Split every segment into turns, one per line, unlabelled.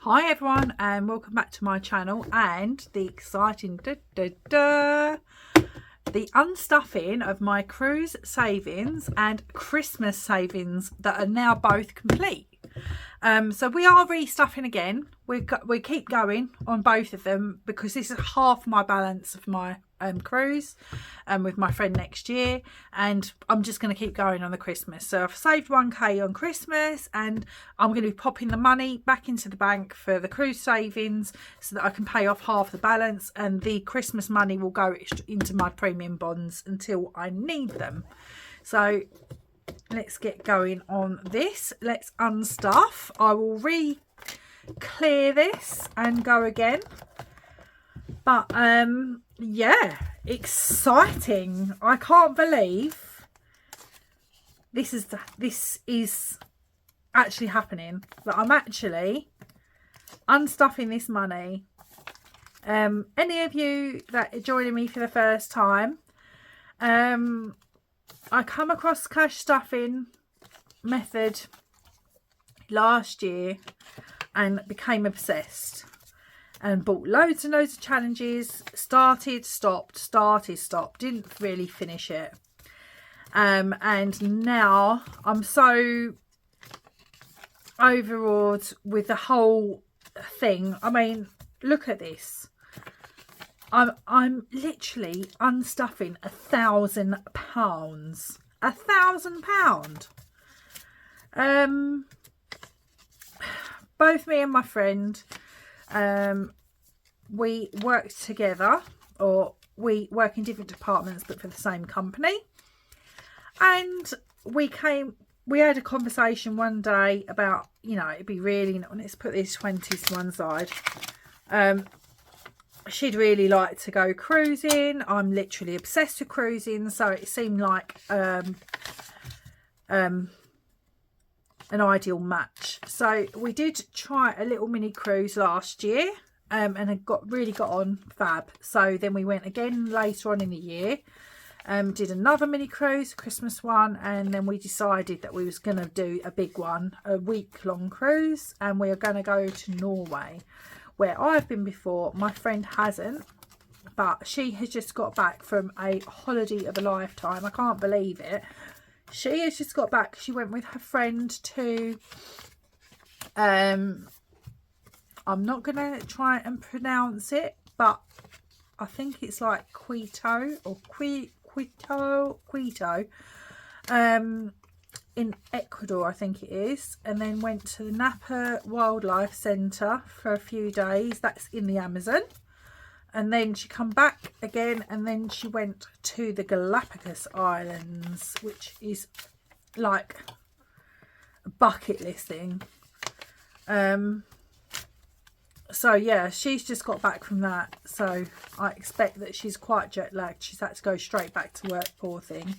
Hi everyone, and welcome back to my channel and the exciting the unstuffing of my cruise savings and Christmas savings that are now both complete. So we are restuffing again. We keep going on both of them because this is half my balance of my cruise with my friend next year, and I'm just going to keep going on the Christmas. So I've saved 1k on Christmas, and I'm going to be popping the money back into the bank for the cruise savings so that I can pay off half the balance, and the Christmas money will go into my premium bonds until I need them. So let's get going on this. Let's unstuff. I will clear this and go again. But yeah, exciting. I can't believe this is actually happening. That I'm actually unstuffing this money. Any of you that are joining me for the first time, I come across cash stuffing method last year and became obsessed and bought loads and loads of challenges, started, stopped, didn't really finish it. And now I'm so overawed with the whole thing. I mean, look at this. I'm literally unstuffing £1,000. £1,000. Both me and my friend, we worked together, or we work in different departments but for the same company, and we had a conversation one day about, you know, it'd be really, let's put these 20s to one side. She'd really like to go cruising. I'm literally obsessed with cruising, so it seemed like an ideal match. So we did try a little mini cruise last year, and it really got on fab. So then we went again later on in the year, did another mini cruise, Christmas one, and then we decided that we was going to do a big one, a week-long cruise, and we are going to go to Norway, where I've been before. My friend hasn't, but she has just got back from a holiday of a lifetime. I can't believe it. She has just got back. She went with her friend to, I'm not going to try and pronounce it, but I think it's like Quito or Quito, in Ecuador, I think it is, and then went to the Napa Wildlife Centre for a few days. That's in the Amazon. And then she come back again, and then she went to the Galapagos Islands, which is like a bucket list thing. So yeah, she's just got back from that, so I expect that she's quite jet lagged. She's had to go straight back to work, poor thing.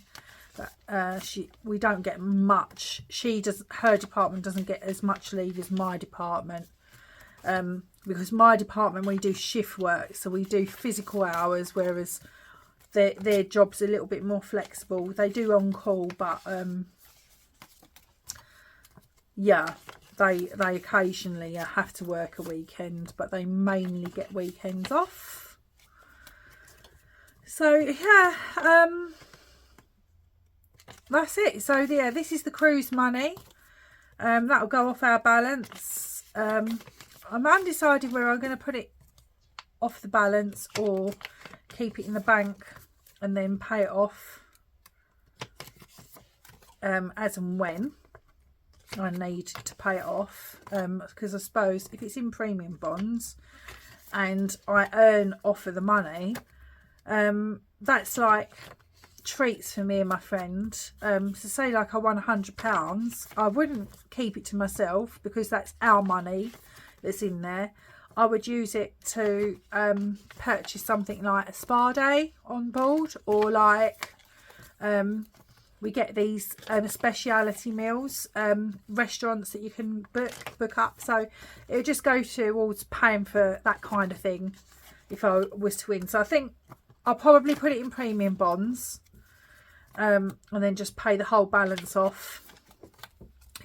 But we don't get much. Her department doesn't get as much leave as my department. Because my department, we do shift work, so we do physical hours, whereas their job's a little bit more flexible. They do on call, but yeah, they occasionally have to work a weekend, but they mainly get weekends off. So yeah, that's it. So yeah, this is the cruise money. That'll go off our balance. I'm undecided where I'm going to put it off the balance or keep it in the bank and then pay it off as and when I need to pay it off, because I suppose if it's in premium bonds and I earn off of the money, that's like treats for me and my friend. So say like I won £100, I wouldn't keep it to myself because that's our money that's in there. I would use it to purchase something like a spa day on board, or like we get these speciality meals, restaurants that you can book up. So it would just go towards paying for that kind of thing if I was to win. So I think I'll probably put it in premium bonds, and then just pay the whole balance off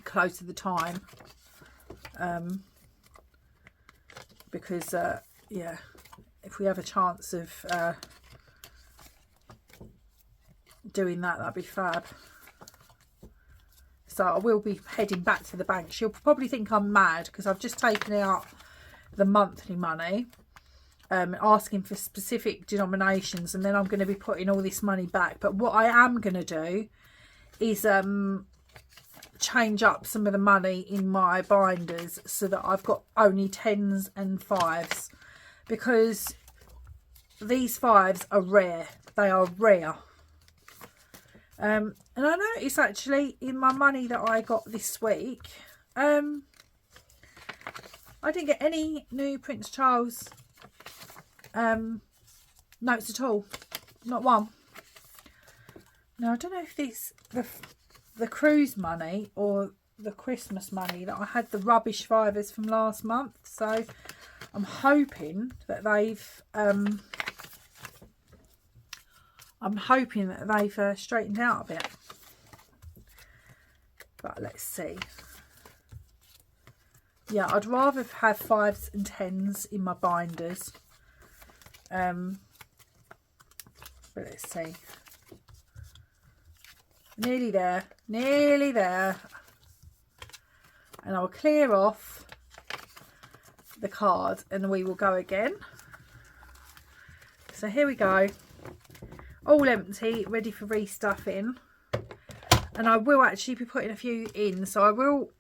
close to the time. because yeah, if we have a chance of doing that, that'd be fab. So I will be heading back to the bank. She'll probably think I'm mad because I've just taken out the monthly money, asking for specific denominations, and then I'm going to be putting all this money back. But what I am going to do is change up some of the money in my binders so that I've got only 10s and 5s, because these 5s are rare. They are rare. And I noticed actually in my money that I got this week, I didn't get any new Prince Charles notes at all. Not one. Now I don't know if this the cruise money or the Christmas money that I had the rubbish 5s from last month. So I'm hoping that they've straightened out a bit. But let's see. Yeah, I'd rather have 5s and 10s in my binders. But let's see. Nearly there. Nearly there. And I'll clear off the card and we will go again. So here we go. All empty, ready for restuffing. And I will actually be putting a few in, so I will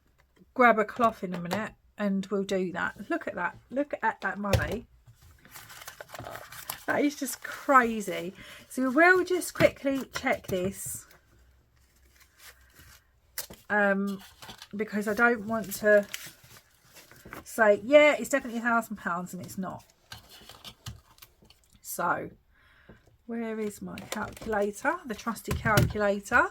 grab a cloth in a minute and we'll do that. Look at that. Look at that money. That is just crazy. So we'll just quickly check this. Because I don't want to say, yeah, it's definitely £1,000 and it's not. So where is my calculator? The trusty calculator.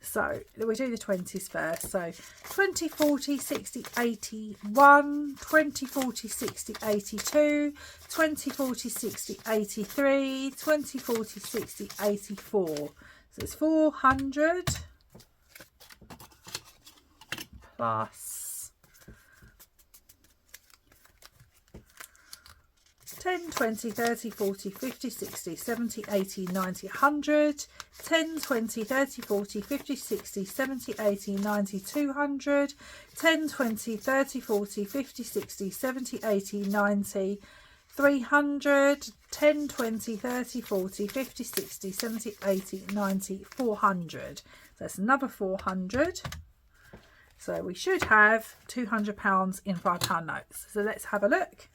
So we'll do the 20s first. So 20, 40, 60, 81, 20, 40, 60, 82, 20, 40, 60, 83, 20, 40, 60, 84. So it's 400 plus 10, 20, 30, 40, 50, 60, 70, 80, 90, 100, 10, 20, 30, 40, 50, 60, 70, 80, 90, 200, 10, 20, 30, 40, 50, 60, 70, 80, 90, 300, 10, 20, 30, 40, 50, 60, 70, 80, 90, 400. So that's another 400. So we should have £200 in £5 notes. So let's have a look.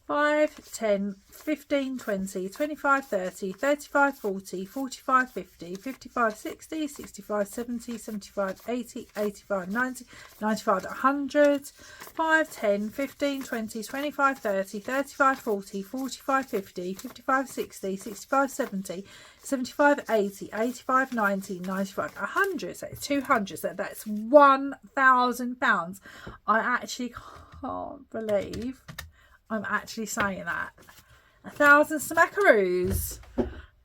5, 10, 15, 20, 25, 30, 35, 40, 45, 50, 55, 60, 65, 70, 75, 80, 85, 90, 95, 100, 5, 10, 15, 20, 25, 30, 35, 40, 45, 50, 55, 60, 65, 70, 75, 80, 85, 90, 95, 100. So it's 200. So that's £1,000. I actually can't believe I'm actually saying that. 1,000 smackaroos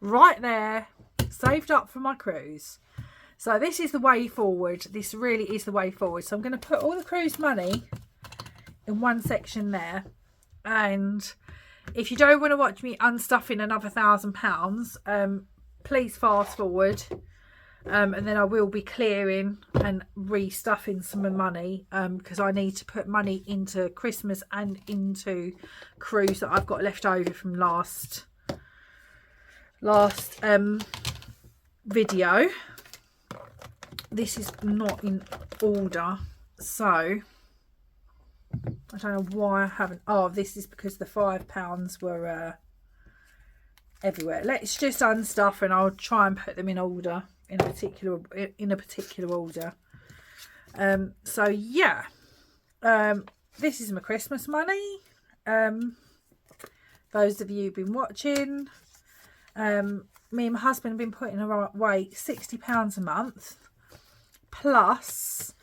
right there, saved up for my cruise. So this is the way forward. This really is the way forward. So I'm going to put all the cruise money in one section there. And if you don't want to watch me unstuffing another £1,000, please fast forward. And then I will be clearing and restuffing some money, because I need to put money into Christmas and into cruise that I've got left over from last video. This is not in order, so I don't know why I haven't. Oh, this is because the £5 were everywhere. Let's just unstuff and I'll try and put them in order. In a particular order. So yeah, this is my Christmas money. Those of you who've been watching, me and my husband have been putting away £60 a month, plus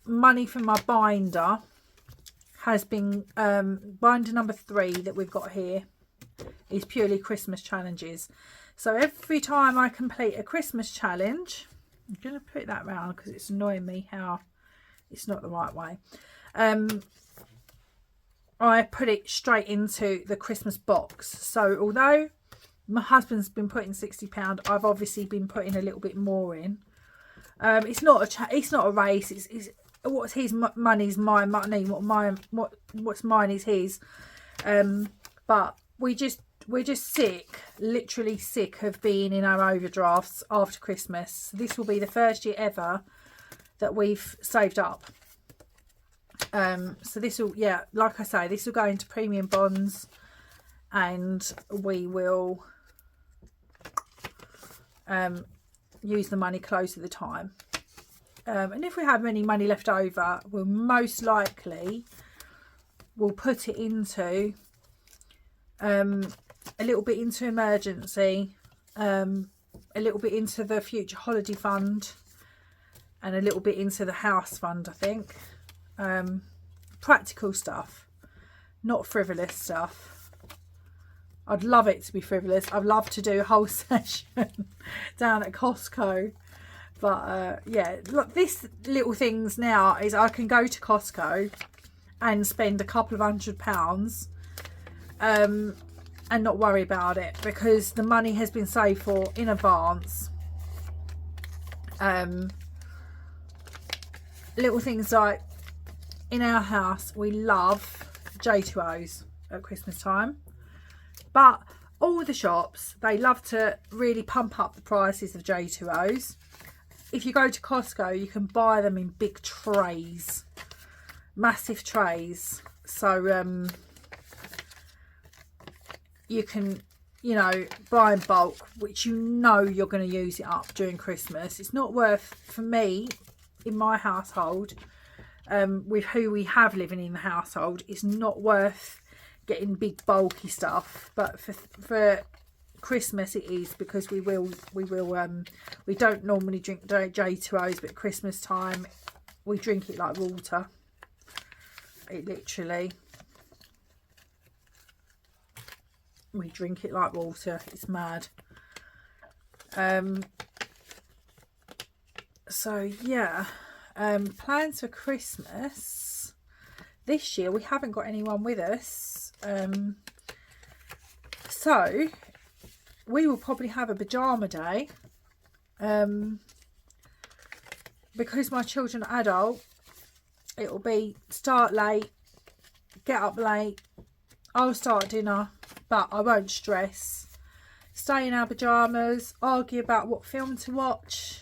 money from my binder has been binder number 3 that we've got here is purely Christmas challenges. So every time I complete a Christmas challenge, I'm going to put that round because it's annoying me how it's not the right way. I put it straight into the Christmas box. So although my husband's been putting £60, I've obviously been putting a little bit more in. It's not a race. It's what's his money's my money. What's mine is his. But we're just sick, literally sick of being in our overdrafts after Christmas. This will be the first year ever that we've saved up. So this will, yeah, like I say, this will go into premium bonds, and we will use the money close to the time. And if we have any money left over, we'll most likely put it into a little bit into emergency, a little bit into the future holiday fund, and a little bit into the house fund, I think. Practical stuff, not frivolous stuff. I'd love it to be frivolous. I'd love to do a whole session down at Costco. But yeah, look, this little things now is I can go to Costco and spend a couple of £100 and not worry about it, because the money has been saved for in advance. Little things like, in our house we love J2Os at Christmas time, but all the shops, they love to really pump up the prices of J2Os. If you go to Costco, you can buy them in big trays, massive trays. So you can, you know, buy in bulk, which you know you're going to use it up during Christmas. It's not worth, for me, in my household, with who we have living in the household, it's not worth getting big bulky stuff. But for Christmas it is, because we don't normally drink J2Os, but at Christmas time we drink it like water. It literally, we drink it like water. It's mad. So yeah, plans for Christmas this year, we haven't got anyone with us, so we will probably have a pyjama day, because my children are adult. It will be start late, get up late, I'll start dinner, but I won't stress. Stay in our pyjamas, argue about what film to watch.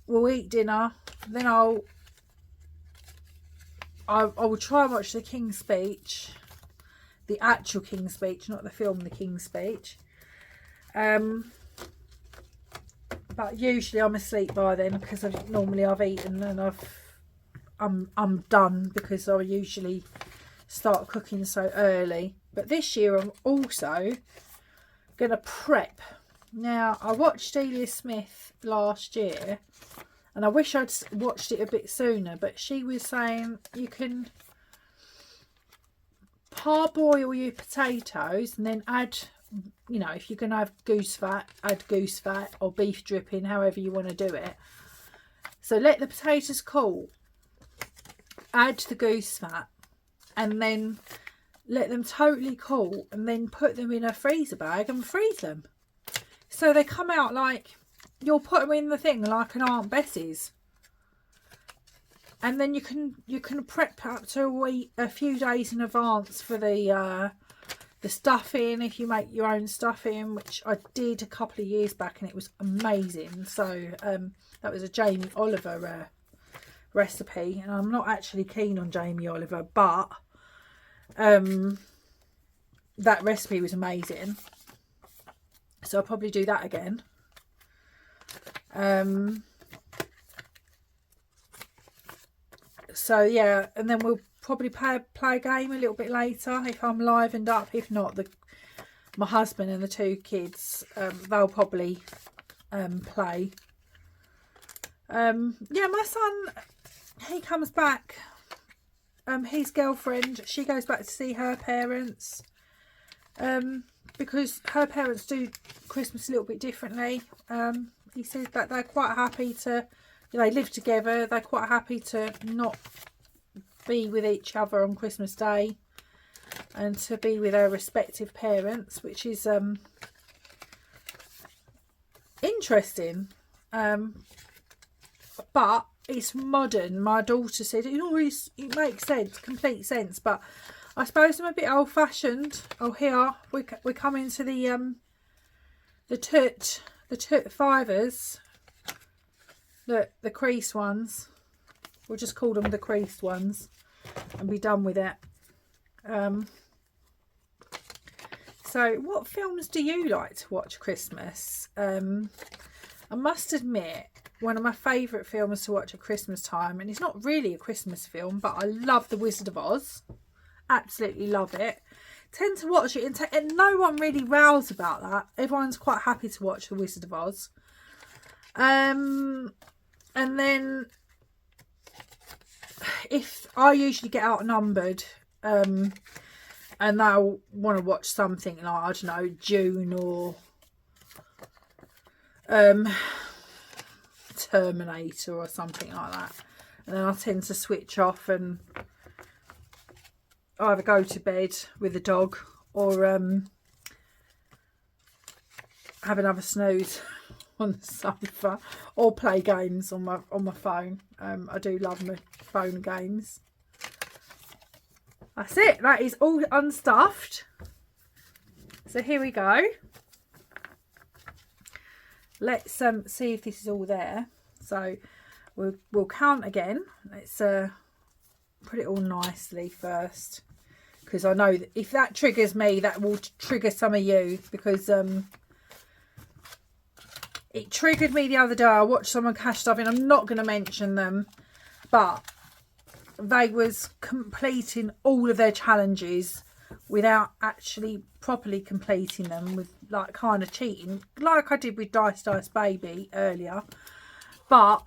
We'll eat dinner, then I will try and watch the King's Speech, the actual King's Speech, not the film, the King's Speech. But usually I'm asleep by then, because normally I've eaten and I'm done, because I usually start cooking so early. But this year I'm also gonna prep. Now, I watched Delia Smith last year, and I wish I'd watched it a bit sooner, but she was saying you can parboil your potatoes and then add, you know, if you're going to have goose fat, add goose fat or beef dripping, however you want to do it. So let the potatoes cool, add the goose fat, and then let them totally cool, and then put them in a freezer bag and freeze them. So they come out like, you'll put them in the thing like an Aunt Bessie's. And then you can prep up to a few days in advance for the stuffing, if you make your own stuffing, which I did a couple of years back and it was amazing. So that was a Jamie Oliver recipe, and I'm not actually keen on Jamie Oliver, but that recipe was amazing. So I'll probably do that again. So yeah, and then we'll probably play a game a little bit later if I'm livened up. If not, my husband and the two kids, they'll probably play. Yeah, my son, he comes back. His girlfriend, she goes back to see her parents, because her parents do Christmas a little bit differently. He says that they're quite happy to, they live together, they're quite happy to not be with each other on Christmas Day and to be with their respective parents, which is interesting. But it's modern. My daughter said it makes sense, complete sense, but I suppose I'm a bit old-fashioned. Oh, here we're coming to the toot fivers, the crease ones. We'll just call them the creased ones and be done with it. So what films do you like to watch Christmas? I must admit, one of my favourite films to watch at Christmas time, and it's not really a Christmas film, but I love The Wizard of Oz. Absolutely love it. Tend to watch it and no one really rows about that. Everyone's quite happy to watch The Wizard of Oz. And then if I usually get outnumbered, and they'll want to watch something like, I don't know, June or Terminator or something like that, and then I tend to switch off and either go to bed with the dog or have another snooze on the sofa or play games on my phone. I do love my phone games. That's it. That is all unstuffed. So here we go. Let's see if this is all there. So we'll count again. Let's put it all nicely first, because I know that if that triggers me, that will trigger some of you, because it triggered me the other day. I watched someone cash stuffing. I'm not going to mention them, but they was completing all of their challenges without actually properly completing them, with like kind of cheating, like I did with Dice Baby earlier. But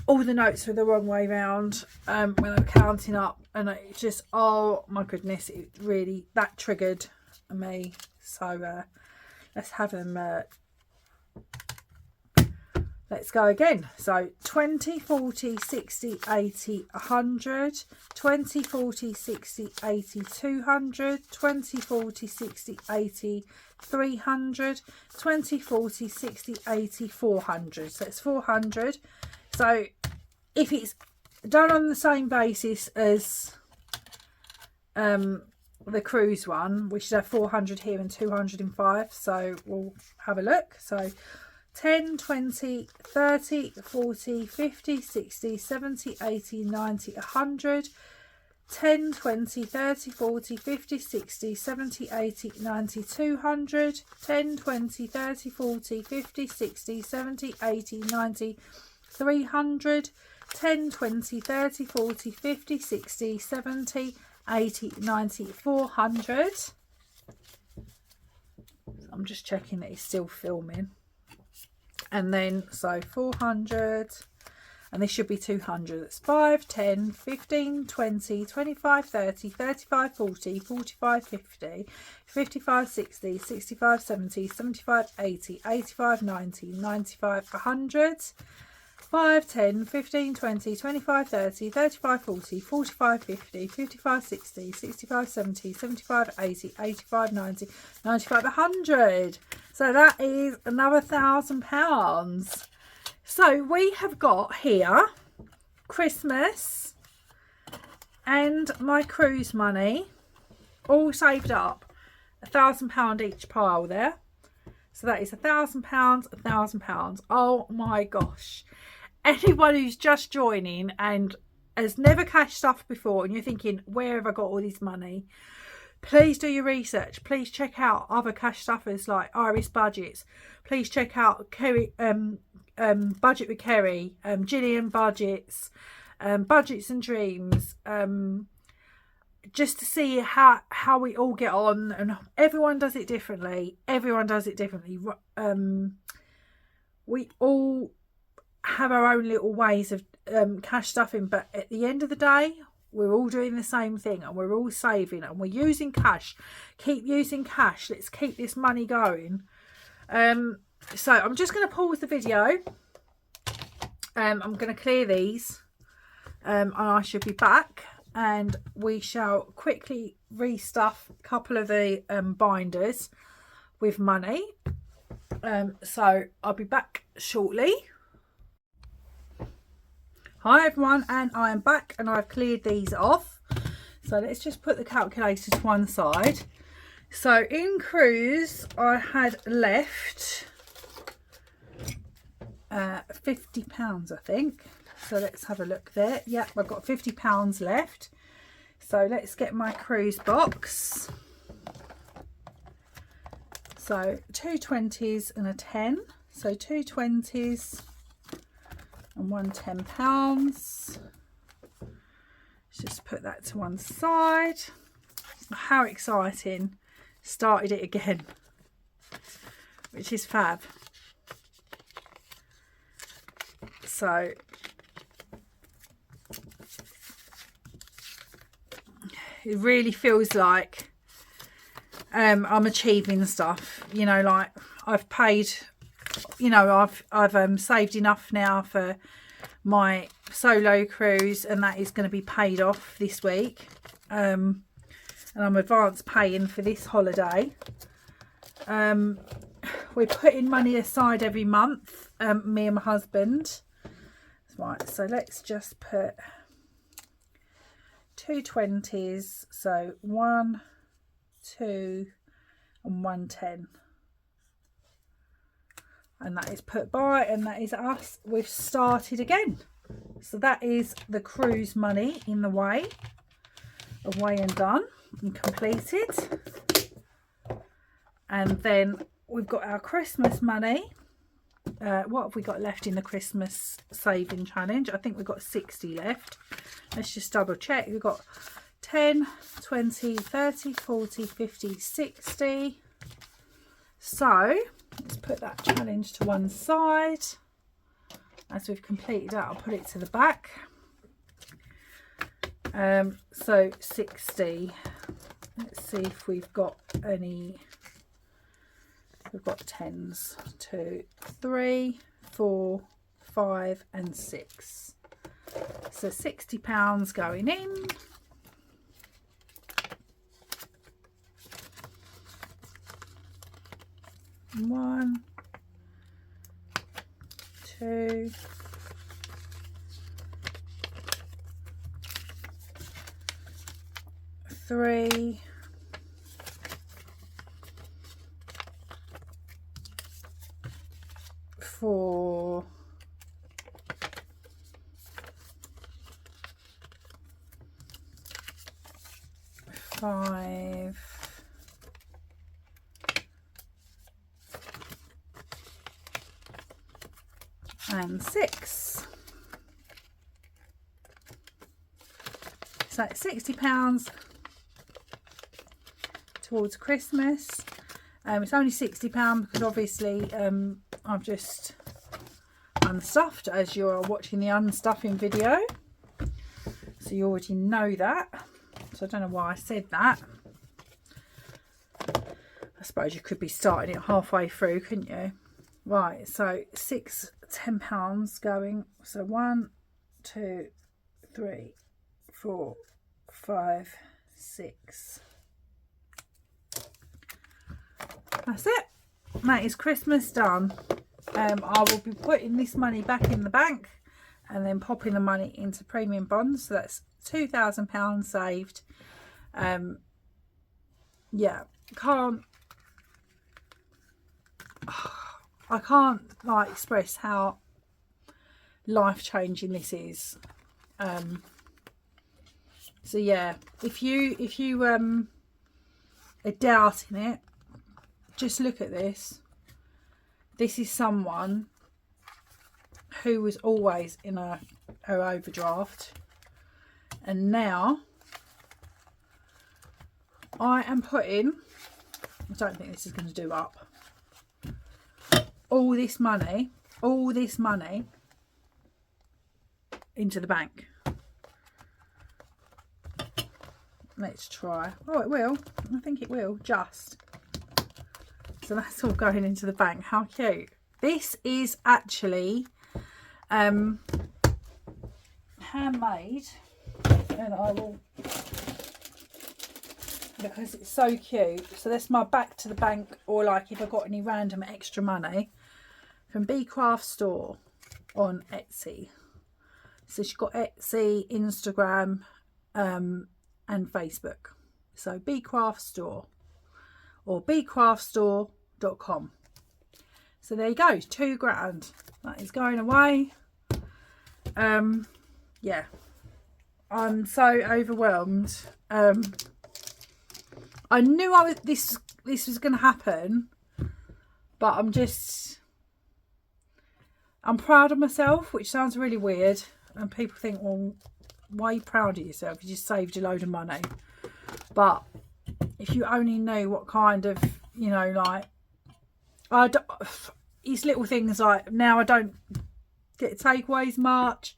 all the notes were the wrong way round when I was counting up, and it just, oh my goodness, it really, that triggered me. So let's have them. Let's go again. So 20, 40, 60, 80, 100, 20, 40, 60, 80, 200, 20, 40, 60, 80, 300, 20, 40, 60, 80, 400. So it's 400. So if it's done on the same basis as the cruise one, we should have 400 here and 205. So we'll have a look. So 10, 20, 30, 40, 50, 60, 70, 80, 90, 100, 10, 20, 30, 40, 50, 60, 70, 80, 90, 200, 10, 20, 30, 40, 50, 60, 70, 80, 90, 300, 10, 20, 30, 40, 50, 60, 70, 80, 90, 400. I'm just checking that it's still filming. And then, so 400, and this should be 200. That's 5, 10, 15, 20, 25, 30, 35, 40, 45, 50, 55, 60, 65, 70, 75, 80, 85, 90, 95, 100. 5, 10, 15, 20, 25, 30, 35, 40, 45, 50, 55, 60, 65, 70, 75, 80, 85, 90, 95, 100. So that is another £1,000. So we have got here Christmas and my cruise money all saved up. £1,000 each pile there. So that is £1,000, £1,000. Oh my gosh. Anyone who's just joining and has never cash stuffed before, and you're thinking, where have I got all this money? Please do your research. Please check out other cash stuffers like Iris Budgets. Please check out Kerry, Budget with Kerry, Gillian Budgets, Budgets and Dreams, just to see how we all get on. And everyone does it differently. Everyone does it differently. We all have our own little ways of cash stuffing, but at the end of the day, we're all doing the same thing, and we're all saving, and we're using cash. Keep using cash. Let's keep this money going. So I'm just going to pause the video. I'm going to clear these, and I shall be back and we shall quickly restuff a couple of the binders with money. So I'll be back shortly. Hi everyone, and I am back and I've cleared these off. So let's just put the calculator to one side. So in cruise I had left £50, I think. So let's have a look there. Yep, I've got £50 left. So let's get my cruise box. So 2 20s and a 10. So 2 20s and one £10. Let's just put that to one side. How exciting. Started it again, which is fab. So it really feels like I'm achieving stuff, you know, like I've paid, you know, I've saved enough now for my solo cruise, and that is going to be paid off this week. And I'm advance paying for this holiday. We're putting money aside every month, me and my husband. Right, so let's just put 2 20s, so 1, 2 and 1 10, and that is put by, and that is us. We've started again. So that is the cruise money in the way, away and done and completed. And then we've got our Christmas money. What have we got left in the Christmas saving challenge? I think we've got 60 left. Let's just double check. We've got 10, 20, 30, 40, 50, 60. So let's put that challenge to one side. As we've completed that, I'll put it to the back. So 60. Let's see if we've got any. We've got 10s, 2, 3, 4, 5 and 6. So £60 going in. One, 2, 3, 4, 5, and 6. So £60 towards Christmas. It's only £60 because obviously I've just unstuffed, as you're watching the unstuffing video, so you already know that. So I don't know why I said that. I suppose you could be starting it halfway through, couldn't you? Right, so 6 £10 going. So 1, 2, 3, 4, 5, 6. That's it. That is Christmas done. I will be putting this money back in the bank and then popping the money into premium bonds. So that's £2,000 saved. Yeah, I can't like express how life-changing this is. So yeah, if you are doubting it, just look at this. This is someone who was always in her overdraft, and now I am putting, I don't think this is going to do up, all this money into the bank. Let's try. Oh, it will. I think it will, just. So that's all going into the bank. How cute. This is actually handmade, and I will, because it's so cute. So that's my back to the bank, or like if I got any random extra money, from Bee Craft Store on Etsy. So she's got Etsy, Instagram, and Facebook. So Bee Craft Store, or beecraftstore.com. So there you go, £2,000. That is going away. Yeah, I'm so overwhelmed. I knew this was going to happen, but I'm proud of myself, which sounds really weird, and people think, well, why are you proud of yourself? You just saved a load of money. But if you only knew what kind of, you know, like, it's little things like, now I don't get takeaways much,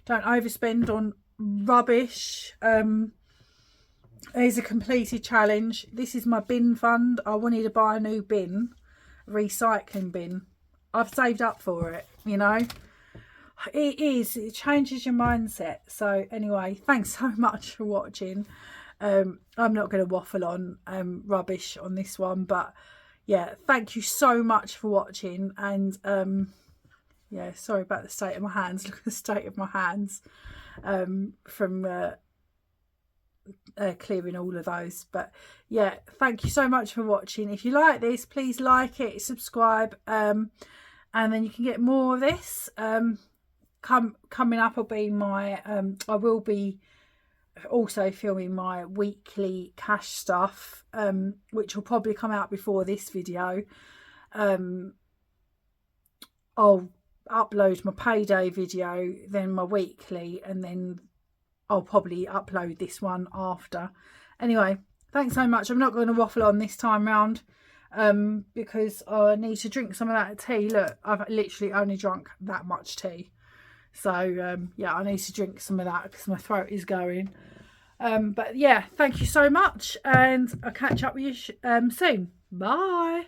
don't overspend on rubbish. There's a completed challenge. This is my bin fund. I wanted to buy a new bin, a recycling bin. I've saved up for it, you know. It changes your mindset. So anyway, thanks so much for watching. I'm not going to waffle on rubbish on this one, but yeah, thank you so much for watching. And yeah, sorry about the state of my hands. Look at the state of my hands from clearing all of those. But yeah, thank you so much for watching. If you like this, please like it, subscribe, and then you can get more of this. Coming up will be my I will be also filming my weekly cash stuff, which will probably come out before this video. I'll upload my payday video, then my weekly, and then I'll probably upload this one after. Anyway, thanks so much. I'm not going to waffle on this time round, because I need to drink some of that tea. Look, I've literally only drunk that much tea. So yeah, I need to drink some of that because my throat is going. But yeah, thank you so much, and I'll catch up with you soon. Bye.